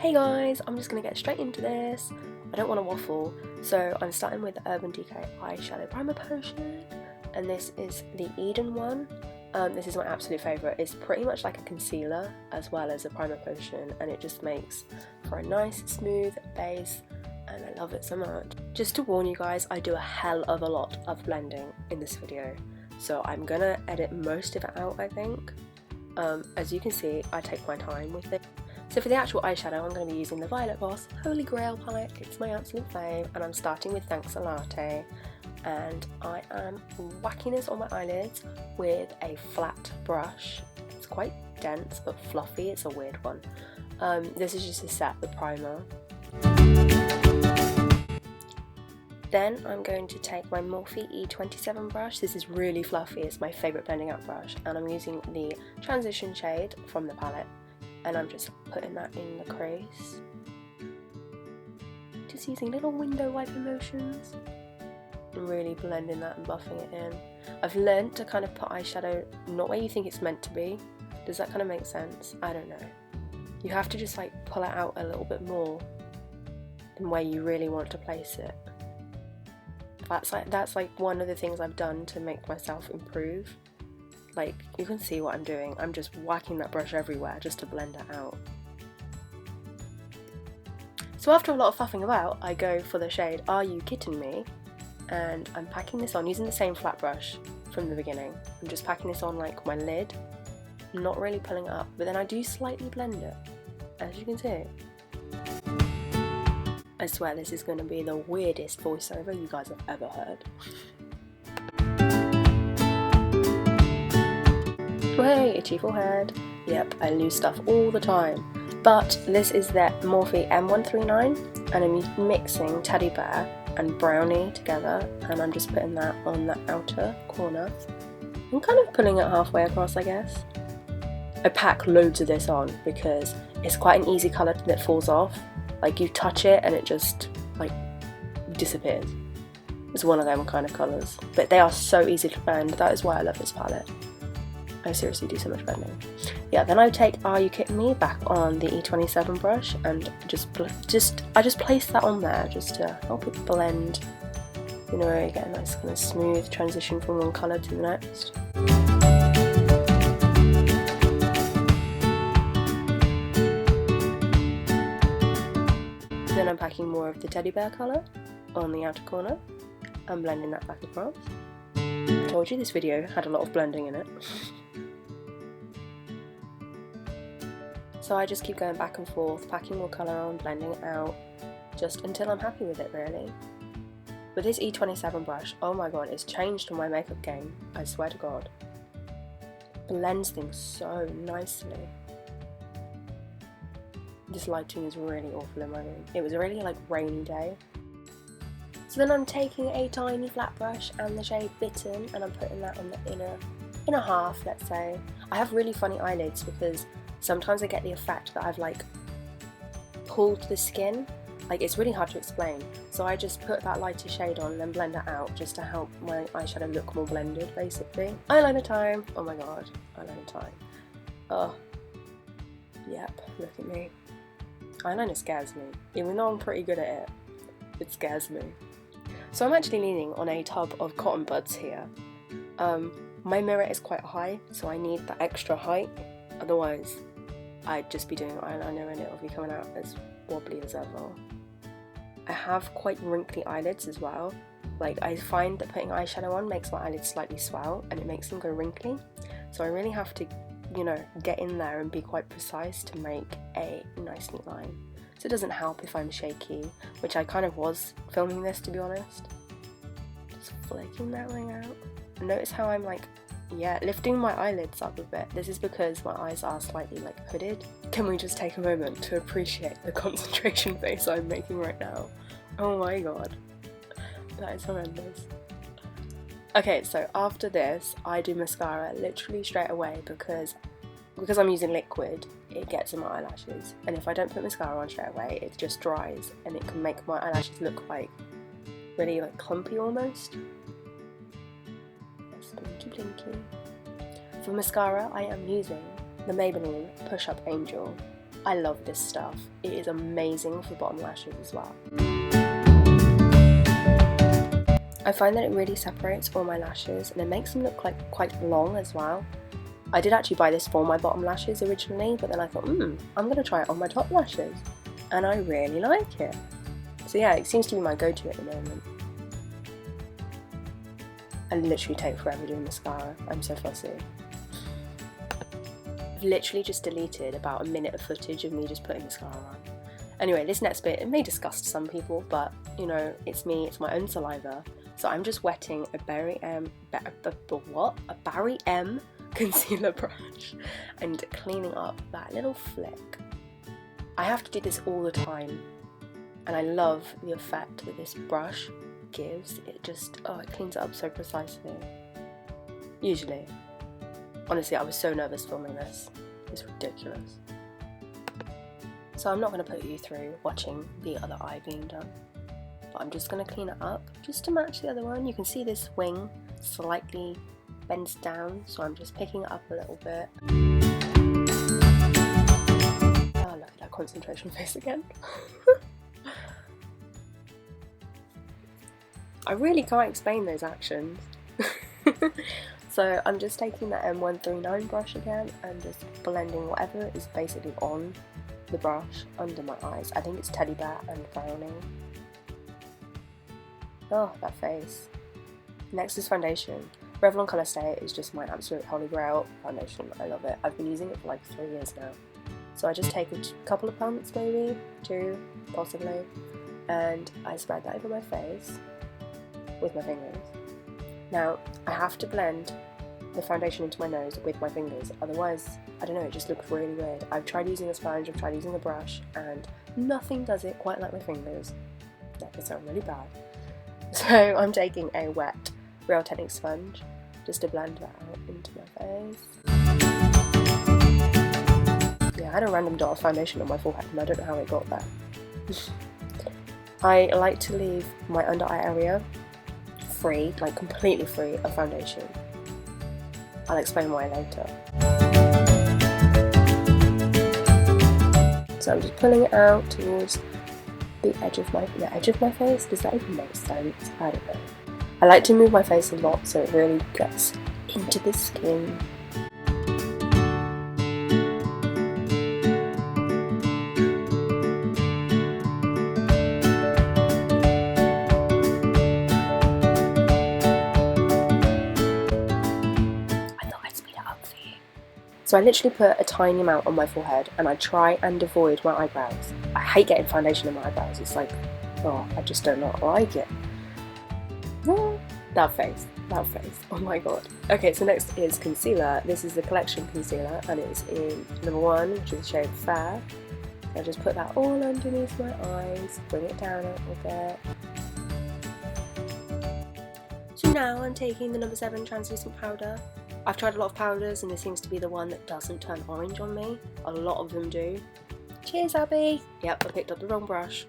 Hey guys, I'm just going to get straight into this. I don't want to waffle, so I'm starting with the Urban Decay Eyeshadow Primer Potion, and this is the Eden one. This is my absolute favourite. It's pretty much like a concealer as well as a primer potion, and it just makes for a nice smooth base, and I love it so much. Just to warn you guys, I do a hell of a lot of blending in this video, so I'm going to edit most of it out, I think. As you can see, I take my time with it. So for the actual eyeshadow, I'm going to be using the Violet Voss Holy Grail palette. It's my absolute fave, and I'm starting with Thanks a Latte, and I am whacking this on my eyelids with a flat brush. It's quite dense but fluffy, it's a weird one. This is just to set the primer. Then I'm going to take my Morphe E27 brush. This is really fluffy, it's my favourite blending out brush, and I'm using the transition shade from the palette, and I'm just putting that in the crease. Just using little window wiper motions and really blending that and buffing it in. I've learnt to kind of put eyeshadow not where you think it's meant to be. Does that kind of make sense? I don't know. You have to just like pull it out a little bit more than where you really want to place it. That's like one of the things I've done to make myself improve. Like, you can see what I'm doing. I'm just whacking that brush everywhere just to blend it out. So after a lot of faffing about, I go for the shade Are You Kidding Me? And I'm packing this on using the same flat brush from the beginning. I'm just packing this on like my lid, not really pulling it up, but then I do slightly blend it, as you can see. I swear this is going to be the weirdest voiceover you guys have ever heard. Hey, itchy forehead. Yep, I lose stuff all the time. But this is the Morphe M139, and I'm mixing Teddy Bear and Brownie together, and I'm just putting that on the outer corner. I'm kind of pulling it halfway across, I guess. I pack loads of this on because it's quite an easy colour that falls off. Like, you touch it and it just like disappears. It's one of them kind of colours, but they are so easy to blend. That is why I love this palette. I seriously do so much blending. Yeah, then I take Are You Kidding Me back on the E27 brush and I just place that on there just to help it blend. You know, you get a nice kind of smooth transition from one colour to the next. Then I'm packing more of the Teddy Bear colour on the outer corner and blending that back across. I told you this video had a lot of blending in it. So I just keep going back and forth, packing more colour on, blending it out, just until I'm happy with it, really. With this E27 brush, oh my god, it's changed my makeup game, I swear to god. It blends things so nicely. This lighting is really awful in my room. It was a really like rainy day. So then I'm taking a tiny flat brush and the shade Bitten, and I'm putting that on the inner half, let's say. I have really funny eyelids because sometimes I get the effect that I've like pulled the skin. Like, it's really hard to explain. So I just put that lighter shade on and then blend it out just to help my eyeshadow look more blended, basically. Eyeliner time. Oh my god, eyeliner time. Oh, yep, look at me. Eyeliner scares me. Even though I'm pretty good at it, it scares me. So I'm actually leaning on a tub of cotton buds here. My mirror is quite high, so I need that extra height. Otherwise, I'd just be doing eyeliner and it'll be coming out as wobbly as ever. I have quite wrinkly eyelids as well. Like, I find that putting eyeshadow on makes my eyelids slightly swell and it makes them go wrinkly. So I really have to, you know, get in there and be quite precise to make a nice neat line. So it doesn't help if I'm shaky, which I kind of was filming this, to be honest. Just flicking that ring out. Notice how I'm like, yeah, lifting my eyelids up a bit. This is because my eyes are slightly like hooded. Can we just take a moment to appreciate the concentration face I'm making right now? Oh my god, that is horrendous. Okay, so after this, I do mascara literally straight away because I'm using liquid, it gets in my eyelashes, and if I don't put mascara on straight away, it just dries and it can make my eyelashes look like really like clumpy almost. Blinky blinky. For mascara, I am using the Maybelline Push Up Angel. I love this stuff. It is amazing for bottom lashes as well. I find that it really separates all my lashes and it makes them look like quite long as well. I did actually buy this for my bottom lashes originally, but then I thought, I'm going to try it on my top lashes. And I really like it. So yeah, it seems to be my go-to at the moment. I literally take forever doing mascara. I'm so fussy. I've literally just deleted about a minute of footage of me just putting mascara on. Anyway, this next bit, it may disgust some people, but you know, it's me, it's my own saliva. So I'm just wetting a Barry M concealer brush and cleaning up that little flick. I have to do this all the time, and I love the effect that this brush gives. It just, it cleans it up so precisely. Usually. Honestly, I was so nervous filming this. It's ridiculous. So I'm not going to put you through watching the other eye being done. But I'm just going to clean it up just to match the other one. You can see this wing slightly bends down, so I'm just picking it up a little bit. Oh, look at that concentration face again. I really can't explain those actions. So I'm just taking that M139 brush again and just blending whatever is basically on the brush under my eyes. I think it's Teddy Bear and Browning. Oh, that face. Next is foundation. Revlon Colorstay is just my absolute holy grail foundation. I love it. I've been using it for like 3 years now. So I just take a couple of pumps, maybe 2 possibly, and I spread that over my face with my fingers. Now I have to blend the foundation into my nose with my fingers, otherwise, I don't know, it just looks really weird. I've tried using a sponge, I've tried using a brush, and nothing does it quite like my fingers. That could sound really bad. So I'm taking a wet Real Techniques sponge just to blend that out into my face. Yeah, I had a random dot of foundation on my forehead and I don't know how it got there. I like to leave my under eye area free, like completely free of foundation. I'll explain why later. So I'm just pulling it out towards the edge of my face. Does that even make sense? I don't know. I like to move my face a lot so it really gets into the skin. So I literally put a tiny amount on my forehead and I try and avoid my eyebrows. I hate getting foundation in my eyebrows. It's like, oh, I just do not like it. That face, oh my god. Okay, so next is concealer. This is the collection concealer and it's in number 1, which is the shade Fair. I just put that all underneath my eyes, bring it down a little bit. So now I'm taking the number 7 translucent powder. I've tried a lot of powders and this seems to be the one that doesn't turn orange on me. A lot of them do. Cheers, Abby! Yep, I picked up the wrong brush.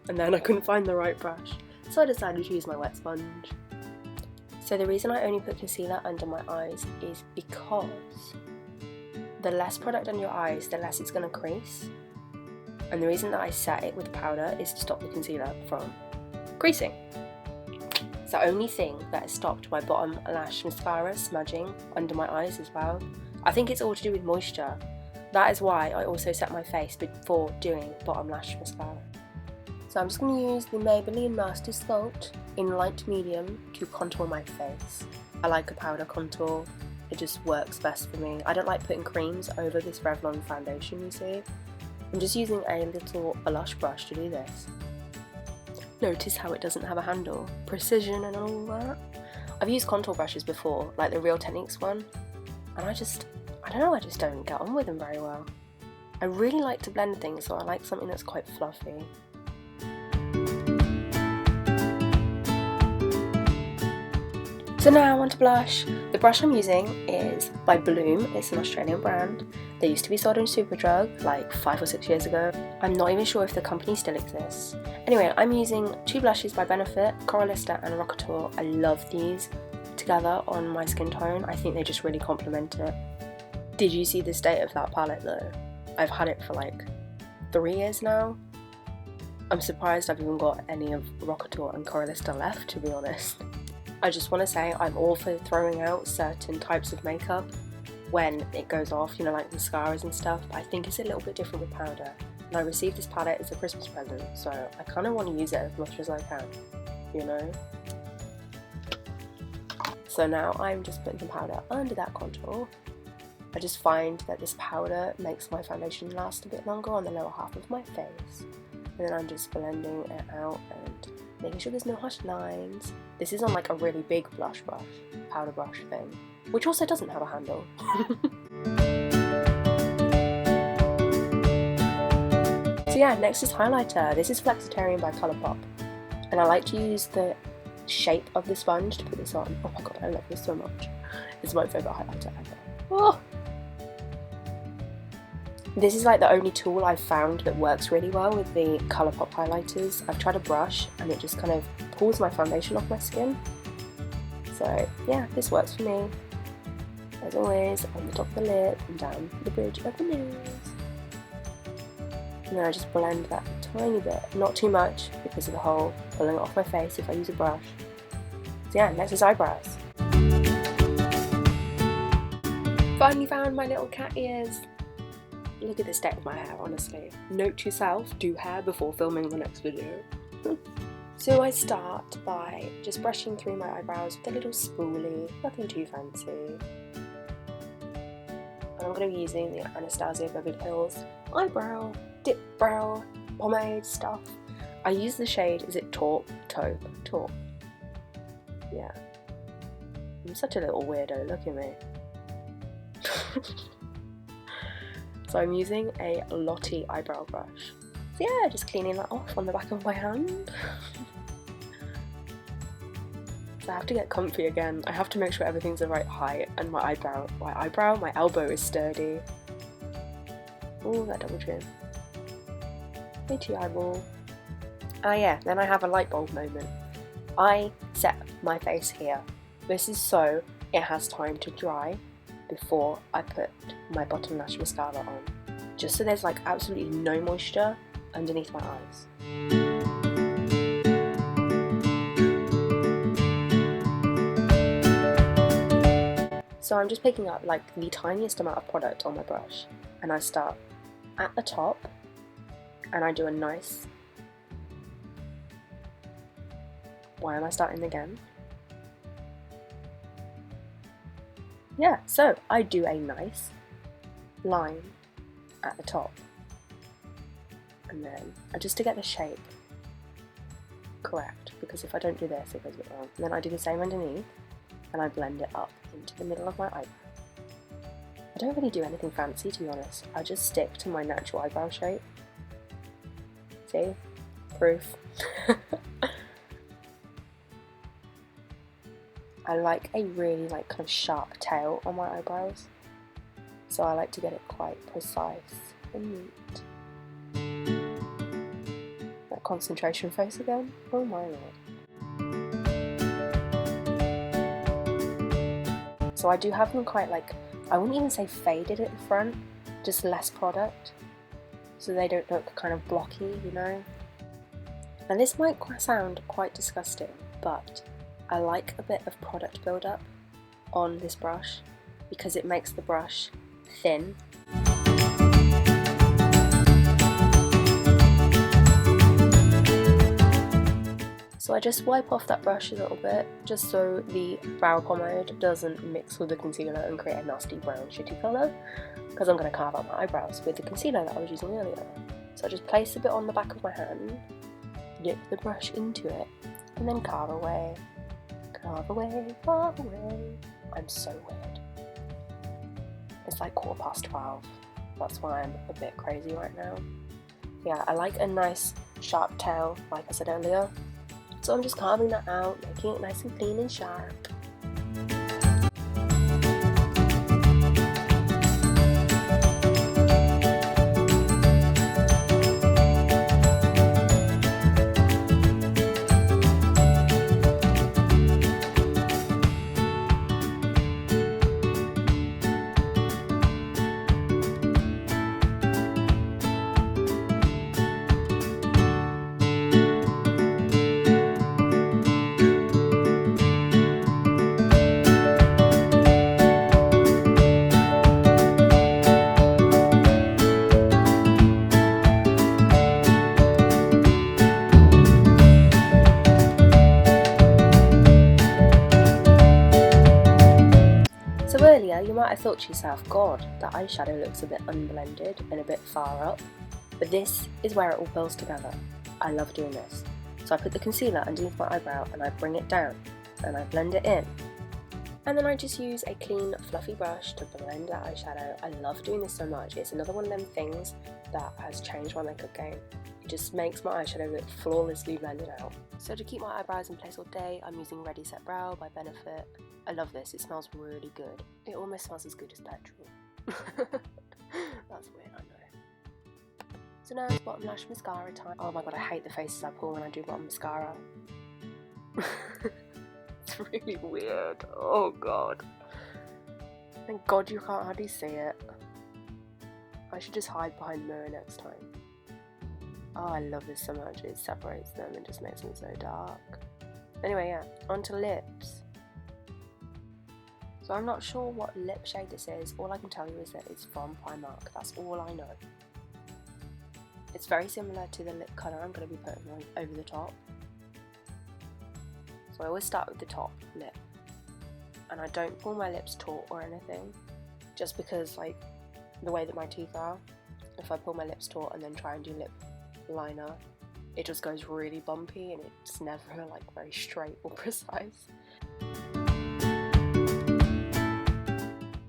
And then I couldn't find the right brush. So I decided to use my wet sponge. So the reason I only put concealer under my eyes is because the less product on your eyes, the less it's going to crease. And the reason that I set it with powder is to stop the concealer from creasing. It's the only thing that has stopped my bottom lash mascara smudging under my eyes as well. I think it's all to do with moisture. That is why I also set my face before doing bottom lash mascara. So I'm just going to use the Maybelline MasterSculpt in light medium to contour my face. I like a powder contour, it just works best for me. I don't like putting creams over this Revlon foundation, you see. I'm just using a little blush brush to do this. Notice how it doesn't have a handle. Precision and all that. I've used contour brushes before, like the Real Techniques one, and I don't know, I just don't get on with them very well. I really like to blend things, so I like something that's quite fluffy. So now on to blush. The brush I'm using is by Bloom. It's an Australian brand. They used to be sold in Superdrug like 5 or 6 years ago. I'm not even sure if the company still exists. Anyway, I'm using 2 blushes by Benefit, Coralista and Rockateur. I love these together on my skin tone. I think they just really complement it. Did you see the state of that palette though? I've had it for like 3 years now. I'm surprised I've even got any of Rockateur and Coralista left, to be honest. I just want to say I'm all for throwing out certain types of makeup when it goes off, you know, like mascaras and stuff, but I think it's a little bit different with powder. And I received this palette as a Christmas present, so I kind of want to use it as much as I can, you know? So now I'm just putting some powder under that contour. I just find that this powder makes my foundation last a bit longer on the lower half of my face. And then I'm just blending it out and making sure there's no harsh lines. This is on like a really big blush brush, powder brush thing, which also doesn't have a handle. So yeah, next is highlighter. This is Flexatarian by Colourpop. And I like to use the shape of the sponge to put this on. Oh my god, I love this so much. It's my favourite highlighter ever. Oh. This is like the only tool I've found that works really well with the Colourpop highlighters. I've tried a brush and it just kind of pulls my foundation off my skin. So yeah, this works for me. As always, on the top of the lip and down the bridge of the nose. And then I just blend that a tiny bit, not too much because of the whole pulling it off my face if I use a brush. So yeah, next is eyebrows. Finally found my little cat ears. Look at the state of my hair, honestly. Note to self, do hair before filming the next video. So I start by just brushing through my eyebrows with a little spoolie, nothing too fancy. And I'm going to be using the Anastasia Beverly Hills eyebrow, Dipbrow, pomade stuff. I use the shade, is it Taupe? Taupe. Yeah. I'm such a little weirdo, look at me. So I'm using a Lottie eyebrow brush. So yeah, just cleaning that off on the back of my hand. So I have to get comfy again. I have to make sure everything's the right height and my elbow is sturdy. Oh, that double chin. Itchy eyeball. Ah yeah, then I have a light bulb moment. I set my face here. This is so it has time to dry before I put my bottom lash mascara on, just so there's like absolutely no moisture underneath my eyes. So I'm just picking up like the tiniest amount of product on my brush, and I start at the top and I do a nice, why am I starting again? Yeah, so I do a nice line at the top, and then just to get the shape correct, because if I don't do this it goes a bit wrong. And then I do the same underneath and I blend it up into the middle of my eyebrow. I don't really do anything fancy, to be honest. I just stick to my natural eyebrow shape. See? Proof. I like a really like kind of sharp tail on my eyebrows, so I like to get it quite precise and neat. That concentration face again, oh my lord. So I do have them quite like, I wouldn't even say faded at the front, just less product, so they don't look kind of blocky, you know. And this might sound quite disgusting, but I like a bit of product build-up on this brush because it makes the brush thin. So I just wipe off that brush a little bit just so the brow pomade doesn't mix with the concealer and create a nasty brown shitty colour, because I'm going to carve out my eyebrows with the concealer that I was using earlier. So I just place a bit on the back of my hand, dip the brush into it, and then carve away. Carve away, carve away. I'm so weird. It's like 12:15. That's why I'm a bit crazy right now. Yeah, I like a nice sharp tail, like I said earlier. So I'm just carving that out, making it nice and clean and sharp. I thought to yourself, God, that eyeshadow looks a bit unblended and a bit far up. But this is where it all pulls together. I love doing this. So I put the concealer underneath my eyebrow and I bring it down and I blend it in. And then I just use a clean fluffy brush to blend that eyeshadow. I love doing this so much. It's another one of them things that has changed my makeup game. It just makes my eyeshadow look flawlessly blended out. So to keep my eyebrows in place all day, I'm using Ready Set Brow by Benefit. I love this, it smells really good. It almost smells as good as petrol. That's weird, I know. So now it's bottom lash mascara time. Oh my god, I hate the faces I pull when I do bottom mascara. It's really weird. Oh god. Thank god you can't hardly see it. I should just hide behind the mirror next time. Oh, I love this so much. It separates them and just makes them so dark. Anyway, yeah, onto lips. So I'm not sure what lip shade this is. All I can tell you is that it's from Primark. That's all I know. It's very similar to the lip colour I'm going to be putting on over the top. So I always start with the top lip. And I don't pull my lips taut or anything. Just because, like, the way that my teeth are, if I pull my lips taut and then try and do lip liner, it just goes really bumpy and it's never like very straight or precise.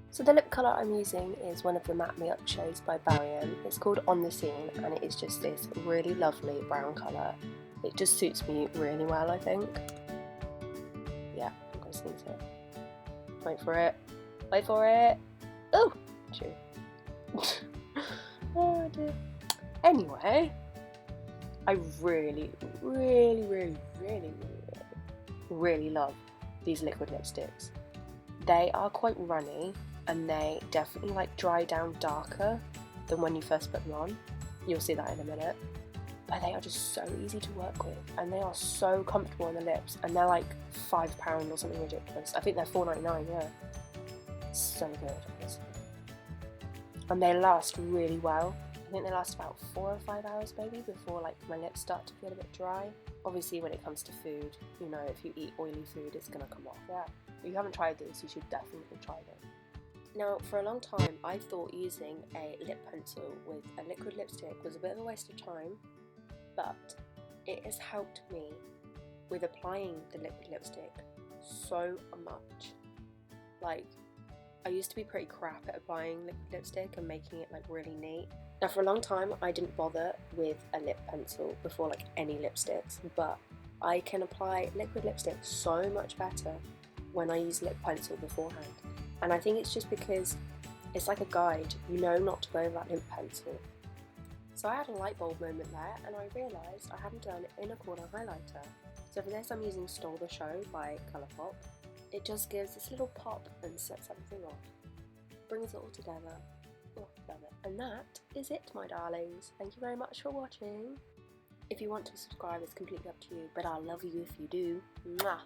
So the lip colour I'm using is one of the Matte Me Up shades by Barry. It's called On The Scene and it is just this really lovely brown colour. It just suits me really well, I think. Yeah, I'm going to sneeze it. Wait for it. Wait for it. Oh! Chew. Oh dear. Anyway, I really love these liquid lipsticks. They are quite runny and they definitely like dry down darker than when you first put them on. You'll see that in a minute. But they are just so easy to work with and they are so comfortable on the lips and they're like £5 or something ridiculous. I think they're $4.99, yeah. So good, honestly. And they last really well. I think they last about 4 or 5 hours maybe before like my lips start to feel a bit dry. Obviously when it comes to food, you know, if you eat oily food it's gonna come off. Yeah. If you haven't tried these, you should definitely try them. Now for a long time I thought using a lip pencil with a liquid lipstick was a bit of a waste of time, but it has helped me with applying the liquid lipstick so much. Like, I used to be pretty crap at applying liquid lipstick and making it like really neat. Now for a long time I didn't bother with a lip pencil before like any lipsticks, but I can apply liquid lipstick so much better when I use lip pencil beforehand. And I think it's just because it's like a guide, you know not to go over that lip pencil. So I had a light bulb moment there and I realised I hadn't done an inner corner highlighter. So for this I'm using Stole the Show by Colourpop. It just gives this little pop and sets everything off. Brings it all together. Oh, love it. And that is it, my darlings. Thank you very much for watching. If you want to subscribe, it's completely up to you, but I'll love you if you do. Mwah!